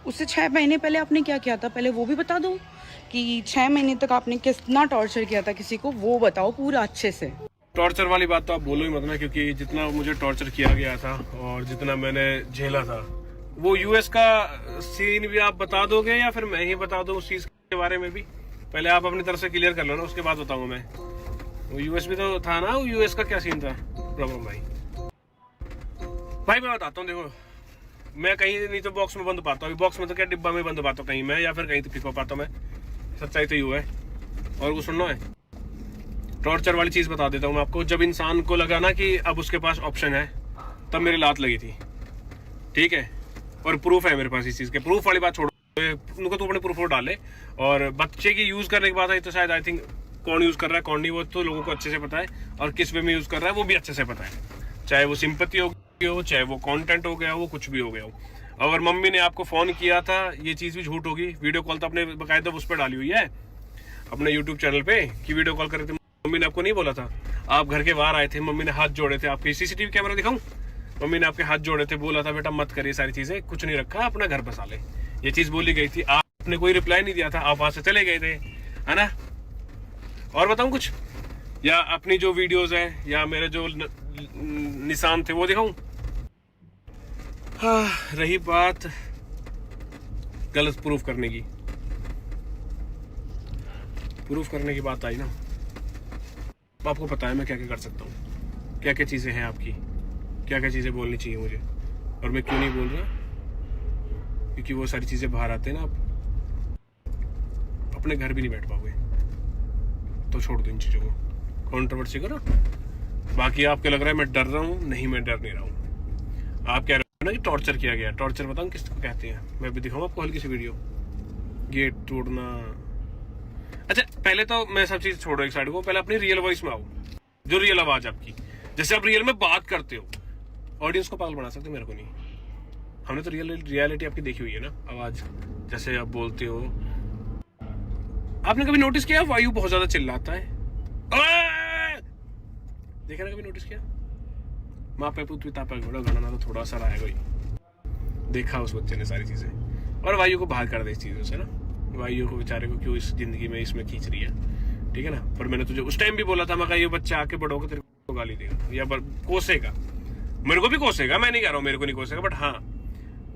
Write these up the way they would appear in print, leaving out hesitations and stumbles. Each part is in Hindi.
उससे 6 महीने पहले आपने क्या किया था, पहले वो भी बता दो कि 6 महीने तक आपने कितना टॉर्चर किया था किसी को, वो बताओ पूरा अच्छे से। टॉर्चर वाली बात तो आप बोलो ही मत ना, क्योंकि जितना मुझे टॉर्चर किया गया था और जितना मैंने झेला था, वो यूएस का सीन भी आप बता दोगे या फिर मैं ही बता दूं उस चीज के बारे में भी? पहले आप अपनी तरफ से क्लियर कर लो ना, उसके बाद बताऊंगा मैं। वो यूएस भी तो था ना, वो यूएस का क्या सीन था प्रॉब्लम भाई मैं बताता हूँ। देखो, मैं कहीं नहीं तो बॉक्स में बंद पाता हूँ, बॉक्स में तो क्या डिब्बा में बंद पाता हूँ कहीं मैं, या फिर कहीं तो फिको पाता हूँ मैं। सच्चाई तो यू है। और वो सुनना है, टॉर्चर वाली चीज बता देता हूँ मैं आपको। जब इंसान को लगा ना कि अब उसके पास ऑप्शन है, तब मेरी लात लगी थी, ठीक है। और प्रूफ है मेरे पास इस चीज के। प्रूफ वाली बात छोड़ो, उनको तो अपने प्रूफ डाले। और बच्चे की यूज करने की बात है तो शायद आई थिंक कौन यूज कर रहा है कौन नहीं, वो तो लोगों को अच्छे से पता है, और किस वे में यूज कर रहा है वो भी अच्छे से पता है। चाहे वो सिंपैथी हो गई हो, चाहे वो कंटेंट हो गया हो, कुछ भी हो गया हो। अगर मम्मी ने आपको फोन किया था, ये चीज भी झूठ होगी। वीडियो कॉल तो अपने बाकायदा उस पर डाली हुई है अपने यूट्यूब चैनल पे कि वीडियो कॉल कर रहे थे। मम्मी ने आपको नहीं बोला था, आप घर के बाहर आए थे, मम्मी ने हाथ जोड़े थे, आपके सीसीटीवी कैमरा दिखाऊं, मम्मी ने आपके हाथ जोड़े थे, बोला था बेटा मत करिए सारी चीजें, कुछ नहीं रखा, अपना घर बसा ले, ये चीज बोली गई थी। आपने कोई रिप्लाई नहीं दिया था, आप वहां से चले गए थे, है ना। और बताऊं कुछ, या अपनी जो वीडियोस है या मेरे जो निशान थे वो दिखाऊं? हाँ, रही बात गलत प्रूफ करने की बात आई ना, आपको पता है मैं क्या क्या कर सकता हूँ, क्या क्या चीजें हैं आपकी, क्या क्या चीजें बोलनी चाहिए मुझे, और मैं क्यों नहीं बोल रहा, क्योंकि वो सारी चीजें बाहर आते हैं ना, आप अपने घर भी नहीं बैठ पाओगे। तो छोड़ दो इन चीजों को, कॉन्ट्रोवर्सी करो। बाकी आपको लग रहा है मैं डर रहा हूँ, नहीं मैं डर नहीं रहा हूँ। आप कह रहे हो ना कि टॉर्चर किया गया, टॉर्चर बताऊँ किसको कहते हैं, मैं भी दिखाऊँ आपको हल्की सी वीडियो। गेट तोड़ना, अच्छा पहले तो मैं सब चीज छोड़ो एक साइड को, पहले अपनी रियल वॉइस में आओ, जो रियल आवाज आपकी, जैसे आप रियल में बात करते हो। ऑडियंस को पागल बना सकते, मेरे को नहीं। हमने तो रियलिटी आपकी देखी हुई है ना, आवाज जैसे आप बोलते हो। आपने कभी नोटिस किया वायु बहुत ज्यादा चिल्लाता है? देखा ना, कभी नोटिस किया? माँ पे पृथ्वी तापा घोड़ा गाना तो थोड़ा सा आएगा ही, देखा उस बच्चे ने सारी चीजें, और वायु को बाहर कर दे इस चीजों से ना। वायु को बेचारे को क्यों इस जिंदगी में इसमें खींच रही है, ठीक है ना। पर मैंने तुझे उस टाइम भी बोला था, मैं कहा ये बच्चा आके बड़ा होगा तेरे को गाली देगा या कोसेगा, मेरे को भी कोसेगा, मैं नहीं कह रहा हूँ मेरे को नहीं कोसेगा, बट हाँ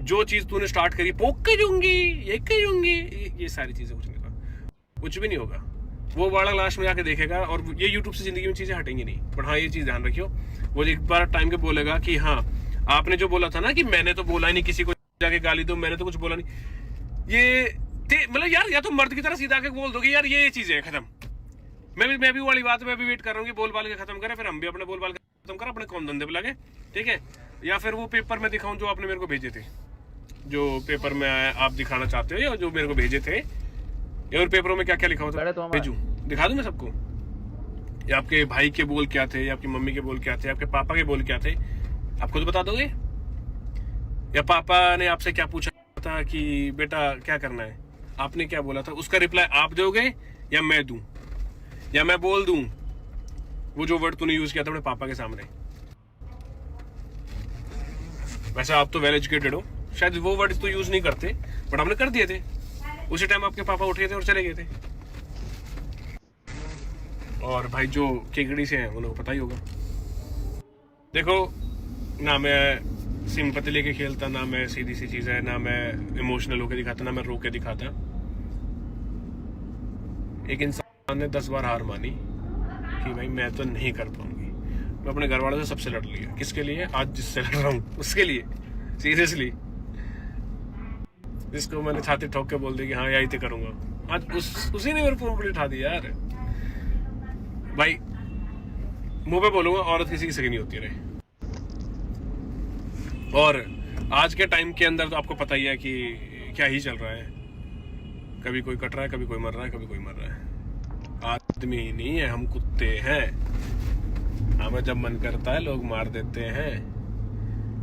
जो चीज तूने स्टार्ट करी, पोक करूंगी, ये करूंगी, ये सारी चीजें कुछ नहीं होगा, कुछ भी नहीं होगा। वो बड़ा लास्ट में जाके देखेगा, और ये यूट्यूब से जिंदगी में चीजें हटेंगी नहीं। बट हाँ ये चीज ध्यान रखियो, वो एक बार टाइम के बोलेगा कि हाँ आपने जो बोला था ना कि मैंने तो बोला ही नहीं, किसी को जाके गाली दो, मैंने तो कुछ बोला नहीं, ये मतलब यार, या तो मर्द की तरह सीधा आके बोल दोगे यार ये चीजें है खत्म। मैं भी वाली बात, मैं भी वेट कर रहा हूँ कि बोल बाल के खत्म करें, फिर हम भी अपने बोल बाल खत्म करें, अपने कौन धंधे पे लगे, ठीक है। या फिर वो पेपर में दिखाऊं जो आपने मेरे को भेजे थे, जो पेपर में आप दिखाना चाहते हो, या जो मेरे को भेजे थे, या और पेपरों में क्या क्या लिखा होता है भेजूं, दिखा दूं मैं सबको। या आपके भाई के बोल क्या थे, या आपकी मम्मी के बोल क्या थे, आपके पापा के बोल क्या थे, आप खुद बता दोगे? या पापा ने आपसे क्या पूछा था कि बेटा क्या करना है, आपने क्या बोला था, उसका रिप्लाई आप दोगे या मैं दूं, या मैं बोल दूं वो जो वर्ड तूने यूज किया था अपने पापा के सामने? वैसे आप तो वेल एजुकेटेड हो, शायद वो वर्ड तो यूज नहीं करते, बट हमने कर दिए थे। उसी टाइम आपके पापा उठे थे और चले गए थे। और भाई जो केकड़ी से हैं उन्हें पता ही होगा। देखो ना मैं सिंपैथी लेके खेलता, ना मैं सीधी सी चीज है, ना मैं इमोशनल होके दिखाता, ना मैं रो के दिखाता। एक इंसान ने 10 बार हार मानी कि भाई मैं तो नहीं कर पाऊंगी, मैं अपने घर वालों से सबसे लड़ लिया। किसके लिए? आज जिससे लड़ रहा हूँ उसके लिए, सीरियसली। जिसको मैंने छाती ठोक के बोल दी कि हाँ यही तो करूंगा, आज उसी ने मेरे पर उठा दिया यार। भाई मुंह पे बोलूंगा, औरत किसी की सगी नहीं होती रहे। और आज के टाइम के अंदर तो आपको पता ही है कि क्या ही चल रहा है, कभी कोई कट रहा है, कभी कोई मर रहा है, कभी कोई मर रहा है। आदमी नहीं है, हम कुत्ते हैं। हमें जब मन करता है लोग मार देते हैं,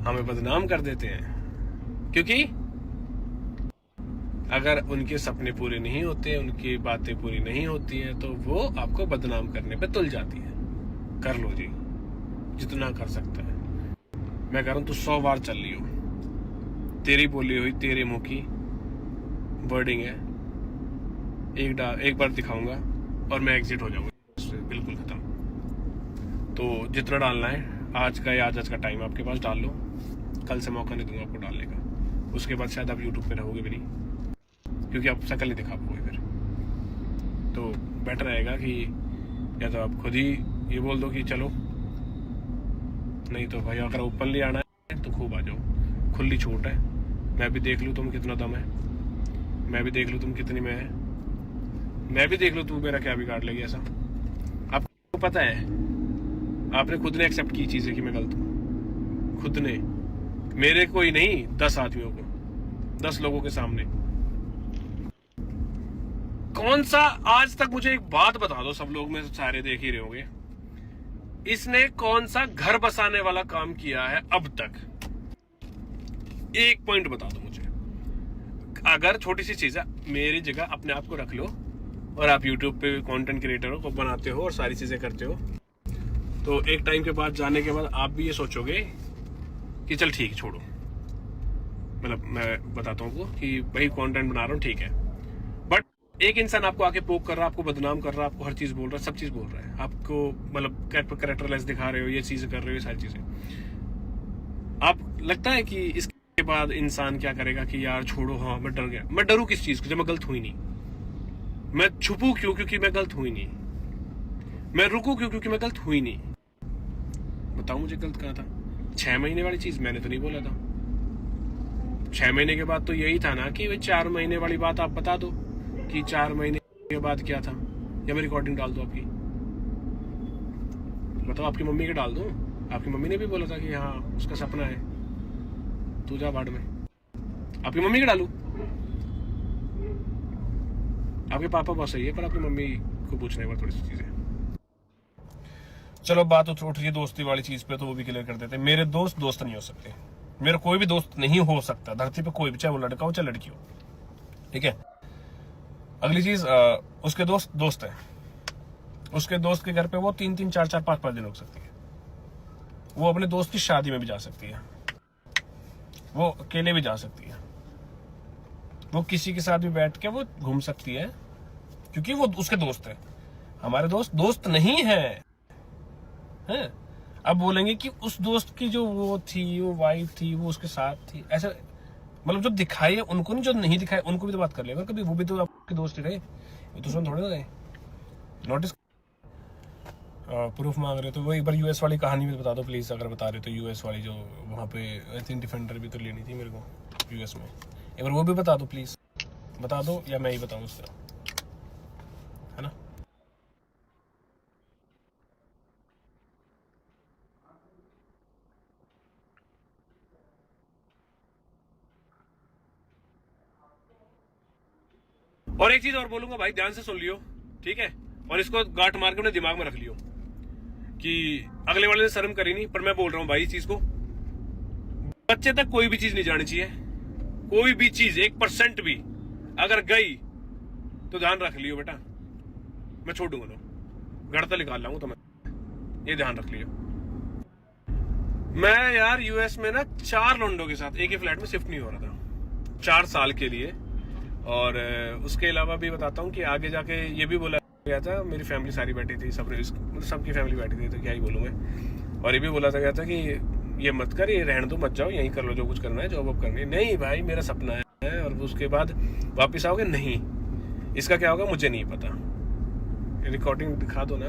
हमें बदनाम कर देते हैं, क्योंकि अगर उनके सपने पूरे नहीं होते, उनकी बातें पूरी नहीं होती हैं, तो वो आपको बदनाम करने पे तुल जाती है। कर लो जी जितना कर सकता है। मैं कह रहा हूं तू 100 बार चल रही हो, तेरी बोली हुई तेरे मुंह की वर्डिंग है, एक बार दिखाऊंगा और मैं एग्जिट हो जाऊंगा, बिल्कुल खत्म। तो जितना डालना है आज का टाइम आपके पास डाल लो, कल से मौका नहीं दूंगा आपको डालने का। उसके बाद शायद आप यूट्यूब पे रहोगे भी नहीं, क्योंकि आप शक्ल नहीं दिखा पाओगे फिर। तो बेटर रहेगा कि या तो आप खुद ही ये बोल दो कि चलो, नहीं तो भाई अगर ओपनली आना है तो खूब आ जाओ, खुली छूट है। मैं भी देख लूँ तुम कितना दम है, मैं भी देख लूँ तुम कितनी में है, मैं भी देख लूँ तू मेरा क्या बिगाड़ लेगी। ऐसा आपको पता है, आपने खुद ने एक्सेप्ट की चीज़ है कि मैं गलत हूँ, खुद ने, मेरे कोई नहीं, 10 आदमियों को, 10 लोगों के सामने। कौन सा, आज तक मुझे एक बात बता दो, सब लोग में सारे देख ही रहे होंगे, इसने कौन सा घर बसाने वाला काम किया है अब तक? एक पॉइंट बता दो मुझे। अगर छोटी सी चीज है, मेरी जगह अपने आप को रख लो और आप YouTube पे कंटेंट क्रिएटर को बनाते हो और सारी चीजें करते हो, तो एक टाइम के बाद जाने के बाद आप भी ये सोचोगे कि चल ठीक है छोड़ो, मतलब मैं बताता हूँ कि भाई कंटेंट बना रहा हूँ ठीक है, बट एक इंसान आपको आके पोक कर रहा है, आपको बदनाम कर रहा है, आपको हर चीज बोल रहा है, सब चीज बोल रहा है, आपको मतलब कैरेक्टरलेस दिखा रहे हो, ये चीजें कर रहे हो, ये सारी चीजें, आप लगता है कि इसके बाद इंसान क्या करेगा कि यार छोड़ो, हाँ मैं डर गया। मैं डरूं किस चीज को जब मैं गलत हुई नहीं? मैं छुपूं क्यों क्योंकि मैं गलत हुई नहीं? मैं रुकूं क्यों क्योंकि मैं गलत हुई नहीं? बताओ मुझे गलत कहा था? 6 महीने वाली चीज मैंने तो नहीं बोला था। 6 महीने के बाद तो यही था ना कि 4 महीने वाली बात आप बता दो कि 4 महीने के बाद क्या था, या मैं रिकॉर्डिंग डाल दो आपकी, बताओ, आपकी मम्मी के डाल दो। आपकी मम्मी ने भी बोला था कि हाँ उसका सपना है, तू जा बाढ़ में, आपकी मम्मी के डालू? आपके पापा बहुत सही है, पर आपकी मम्मी को पूछने पर थोड़ी सी चीजें। चलो बात उठ रही है दोस्ती वाली चीज पे, तो वो भी क्लियर कर देते हैं। मेरे दोस्त दोस्त नहीं हो सकते, मेरा कोई भी दोस्त नहीं हो सकता धरती पे, कोई भी, चाहे वो लड़का हो चाहे लड़की हो, ठीक है। अगली चीज, उसके दोस्त दोस्त है, उसके दोस्त के घर पे वो 3-3, 4-4, 5-5 दिन रुक सकती है, वो अपने दोस्त की शादी में भी जा सकती है, वो अकेले भी जा सकती है, वो किसी के साथ भी बैठ के वो घूम सकती है, क्योंकि वो उसके दोस्त है। हमारे दोस्त दोस्त नहीं है, हैं? अब बोलेंगे कि उस दोस्त की जो वो थी, वो वाइफ थी, वो उसके साथ थी, ऐसा मतलब जो दिखाई है उनको नहीं, जो नहीं दिखाई उनको भी तो बात कर लेगा कभी, वो भी तो आपके दोस्त ही रहे, ये तो थोड़े ना गए। नोटिस प्रूफ मांग रहे तो वो एक बार यूएस वाली कहानी भी बता दो प्लीज, अगर बता रहे तो यूएस वाली जो वहाँ पे आई थिंक डिफेंडर भी तो लेनी थी मेरे को यूएस में, एक बार वो भी बता दो प्लीज, बता दो या मैं ही बताऊँ उसका, है ना। और एक चीज और बोलूंगा भाई, ध्यान से सुन लियो, ठीक है, और इसको गांठ मार के अपने दिमाग में रख लियो कि अगले वाले ने शर्म करी नहीं, पर मैं बोल रहा हूं भाई इस चीज को, बच्चे तक कोई भी चीज नहीं जानी चाहिए, कोई भी चीज 1% भी अगर गई तो ध्यान रख लियो बेटा, मैं छोड़ दूंगा तो घर तो निकाल लाऊंगा, तो मैं ये ध्यान रख लियो। मैं यार यूएस में ना 4 लौंडों के साथ एक ही फ्लैट में शिफ्ट नहीं हो रहा था 4 साल के लिए, और उसके अलावा भी बताता हूँ कि आगे जाके ये भी बोला गया था, मेरी फैमिली सारी बैठी थी, सबकी फैमिली बैठी थी, तो क्या ही बोलूँ मैं, और ये भी बोला गया था कि ये मत कर, ये रहने दो, मत जाओ, यहीं कर लो जो कुछ करना है, जॉब वॉब करनी है। नहीं भाई मेरा सपना है, और उसके बाद वापिस आओगे, नहीं इसका क्या होगा मुझे नहीं पता। रिकॉर्डिंग दिखा दो ना,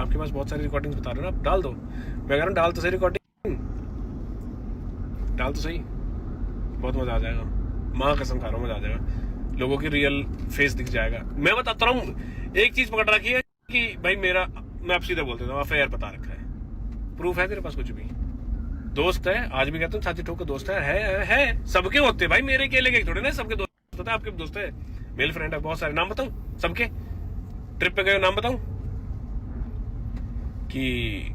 आपके पास बहुत सारी रिकॉर्डिंग बता रहे हो ना, आप डाल दो, मैं कह रहा हूँ डाल तो सही रिकॉर्डिंग, डाल तो सही, बहुत मजा आ जाएगा, माँ कसम खा रहा हूँ मजा आ जाएगा, लोगों की रियल फेस दिख जाएगा। मैं बताता हूँ, एक चीज पकड़ रखी है कि भाई मेरा, मैं आप सीधा बोल देता हूँ, अफेयर बता रखा है, प्रूफ है तेरे पास कुछ भी, दोस्त है, आज भी कहता हूँ छाती ठोक के दोस्त है, सबके होते हैं भाई, मेरे अकेले के थोड़े ना, सबके दोस्त होते हैं, आपके दोस्त है, मेल फ्रेंड है बहुत सारे, नाम बताऊं सबके, ट्रिप पे गए नाम बताऊं, कि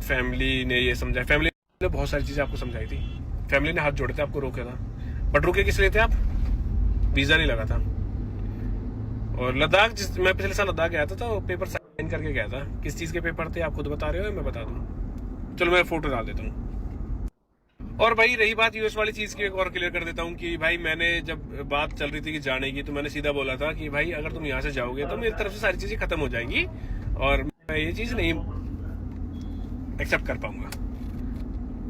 फैमिली ने ये समझाया, फैमिली ने बहुत सारी चीजें आपको समझाई थी, फैमिली ने हाथ जोड़े थे, आपको रोका था, बट रुके किस लिए थे आप? वीजा नहीं लगा था। और लद्दाख, मैं पिछले साल लद्दाख गया था तो पेपर साइन करके गया था, किस चीज के पेपर थे आप खुद बता रहे हो, मैं बता दूं, चलो मैं फोटो डाल देता हूँ, और भाई रही बात यूएस वाली चीज की, एक और क्लियर कर देता हूँ कि भाई मैंने जब बात चल रही थी कि जाने की, तो मैंने सीधा बोला था कि भाई अगर तुम यहाँ से जाओगे तो मेरी तरफ से सारी चीजें खत्म हो जाएंगी और मैं ये चीज नहीं एक्सेप्ट कर पाऊंगा।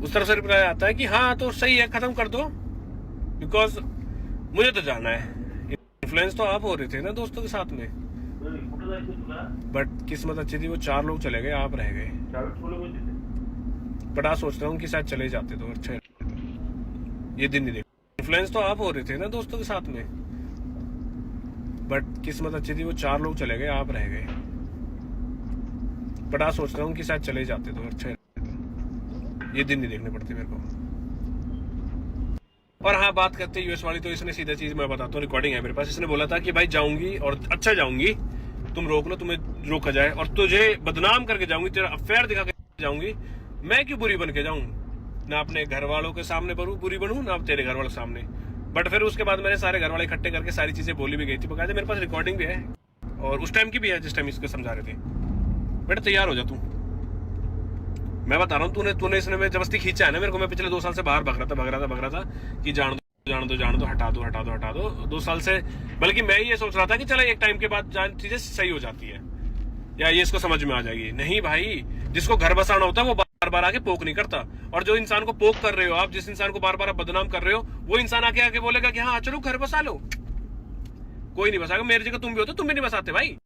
उस तरफ से रिप्लाई आता है कि हाँ तो सही है, खत्म कर दो, बिकॉज मुझे तो जाना है। इन्फ्लुएंस तो आप हो रहे थे ना दोस्तों के साथ में, बट किस्मत अच्छी थी, वो 4 लोग चले गए, आप रह गए। बट आज सोच रहा हूँ कि शायद चले जाते तो अच्छा ये दिन नहीं देख। इन्फ्लुएंस तो आप हो रहे थे ना दोस्तों के साथ में, बट किस्मत अच्छी थी, वो 4 लोग चले गए, आप रह गए। बट आज सोच रहा हूँ कि शायद चले जाते तो अच्छा ये दिन नहीं देखने पड़ते मेरे को। और हाँ, बात करते यूएस वाली, तो इसने सीधा चीज मैं बताता हूँ, रिकॉर्डिंग है मेरे पास। इसने बोला था कि भाई जाऊंगी और अच्छा जाऊंगी, तुम रोक लो, तुम्हें रोका जाए, और तुझे बदनाम करके जाऊंगी, तेरा अफेयर दिखा के जाऊंगी। मैं क्यों बुरी बन के जाऊं? ना अपने घर वालों के सामने बुरी बनूं, ना तेरे घर वालों के सामने। बट फिर उसके बाद मैंने सारे घर वाले इकट्ठे करके सारी चीजें बोली भी गई थी, बकायदा मेरे पास रिकॉर्डिंग भी है, और उस टाइम की भी है जिस टाइम इसको समझा रहे थे। बेटा तैयार हो जा तू, मैं बता रहा हूँ, तूने इसने में जबरदस्ती खींचा है ना मेरे को। मैं पिछले 2 साल से बाहर भग रहा था कि जान दो, हटा दो 2 साल से। बल्कि मैं ये सोच रहा था कि चलो एक टाइम के बाद चीजें सही हो जाती है, या ये इसको समझ में आ जाएगी। नहीं भाई, जिसको घर बसाना होता है वो बार बार आके पोक नहीं करता। और जो इंसान को पोक कर रहे हो आप, जिस इंसान को बार बार बदनाम कर रहे हो, वो इंसान आके बोलेगा कि हाँ चलो घर बसा लो। कोई नहीं बसाएगा। मेरी जगह तुम भी होते, तुम भी नहीं बसाते भाई।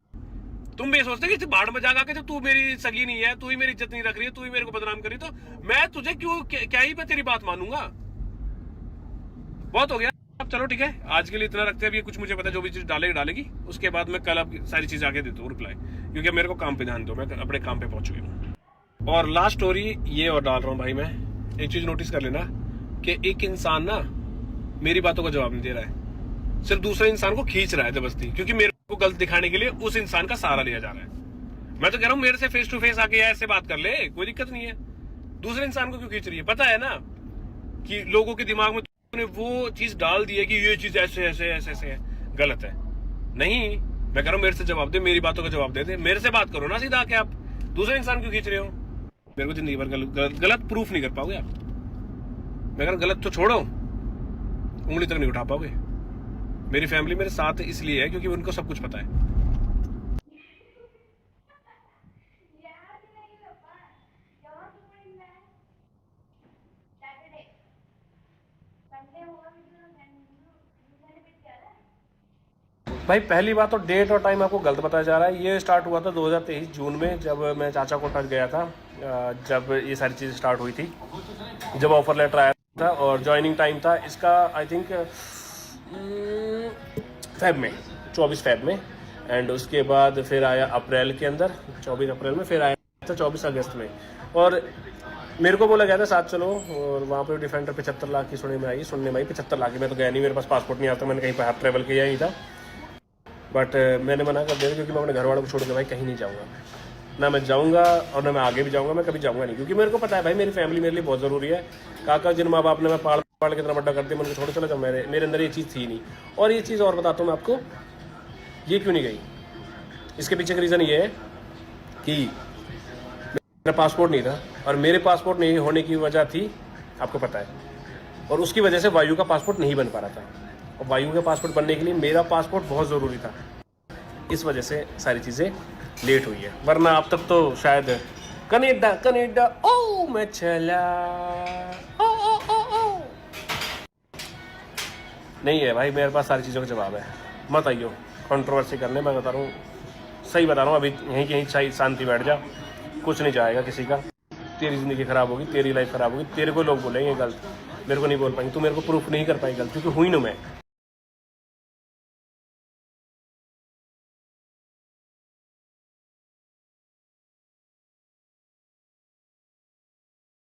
तुम भी ये सोचते कि बाढ़ में जाकर के जब तू मेरी सगी नहीं है, तू ही मेरी इज्जत नहीं रख रही है, तू ही मेरे को बदनाम करी, तो मैं तुझे क्यों, क्या ही मैं तेरी बात मानूंगा। बहुत हो गया, अब चलो ठीक है, आज के लिए इतना रखते हैं। अभी कुछ मुझे पता है, जो भी चीज डालेगी उसके बाद मैं कल अब सारी चीज आगे देता हूँ रिप्लाई, क्योंकि मेरे को काम पे ध्यान दो, मैं अपने काम पे पहुंच गया हूँ। और लास्ट स्टोरी ये और डाल रहा हूँ भाई मैं। एक चीज नोटिस कर लेना कि एक इंसान ना मेरी बातों का जवाब नहीं दे रहा है, सिर्फ दूसरे इंसान को खींच रहा है जबरदस्ती, क्योंकि मेरे को गलत दिखाने के लिए उस इंसान का सहारा लिया जा रहा है। मैं तो कह रहा हूँ मेरे से फेस टू फेस आके ऐसे बात कर ले, कोई दिक्कत नहीं है। दूसरे इंसान को क्यों खींच रही है? पता है ना कि लोगों के दिमाग में तूने वो चीज डाल दी है कि ये चीज ऐसे है, गलत है। नहीं, मैं कह रहा हूँ मेरे से जवाब दे, मेरी बातों का जवाब दे, मेरे से बात करो ना सीधा आके। आप दूसरे इंसान क्यों खींच रहे हो? मेरे को जिंदगी भर गलत प्रूफ नहीं कर पाओगे आप। मैं कह रहा गलत तो छोड़ो, उंगली तक नहीं उठा पाओगे। मेरी फैमिली मेरे साथ इसलिए है क्योंकि उनको सब कुछ पता है। भाई पहली बात तो डेट और टाइम आपको गलत बताया जा रहा है। ये स्टार्ट हुआ था 2023 जून में, जब मैं चाचा को टच गया था, जब ये सारी चीज़ स्टार्ट हुई थी, जब ऑफर लेटर आया था। और ज्वाइनिंग टाइम था इसका आई थिंक फेब में, 24 फेब में। एंड उसके बाद फिर आया अप्रैल के अंदर, 24 अप्रैल में, फिर आया था 24 अगस्त में। और मेरे को बोला गया था साथ चलो, और वहाँ पे डिफेंडर 75 लाख की सुनने में आई 75 लाख की। मैं तो गया नहीं, मेरे पास पासपोर्ट नहीं आता, मैंने कहीं बाहर ट्रैवल किया ही था। बट मैंने मना कर दिया क्योंकि मैं अपने घर वालों को छोड़ के भाई कहीं नहीं जाऊँगा, ना मैं जाऊँगा और ना मैं आगे भी जाऊँगा, मैं कभी जाऊँगा नहीं। क्योंकि मेरे को पता है भाई मेरी फैमिली मेरे लिए बहुत ज़रूरी है। काका जिन माँ बाप ने मैं पाल के इतना बड़ा कर दिया, मैंने छोड़ चला जाऊँ, मेरे अंदर ये चीज़ थी नहीं। और ये चीज़ और बताता हूँ मैं आपको, ये क्यों नहीं गई। इसके पीछे का रीज़न ये है कि मेरा पासपोर्ट नहीं था, और मेरे पासपोर्ट नहीं होने की वजह थी आपको पता है, और उसकी वजह से वायु का पासपोर्ट नहीं बन पा रहा था। और वायु का पासपोर्ट बनने के लिए मेरा पासपोर्ट बहुत ज़रूरी था, इस वजह से सारी चीज़ें लेट हुई है। वरना अब तक तो शायद कनेडा ओ मैं चला ओ नहीं है भाई, मेरे पास सारी चीज़ों का जवाब है। मत आइयो कंट्रोवर्सी करने, मैं बता रहा हूँ, सही बता रहा हूँ। अभी यहीं शांति बैठ जा, कुछ नहीं जाएगा किसी का। तेरी ज़िंदगी ख़राब होगी, तेरी लाइफ ख़राब होगी, तेरे को लोग बोलेंगे गलत, मेरे को नहीं बोल पाएंगे, तू मेरे को प्रूफ नहीं कर पाएगी गलत, क्योंकि हुई ना मैं।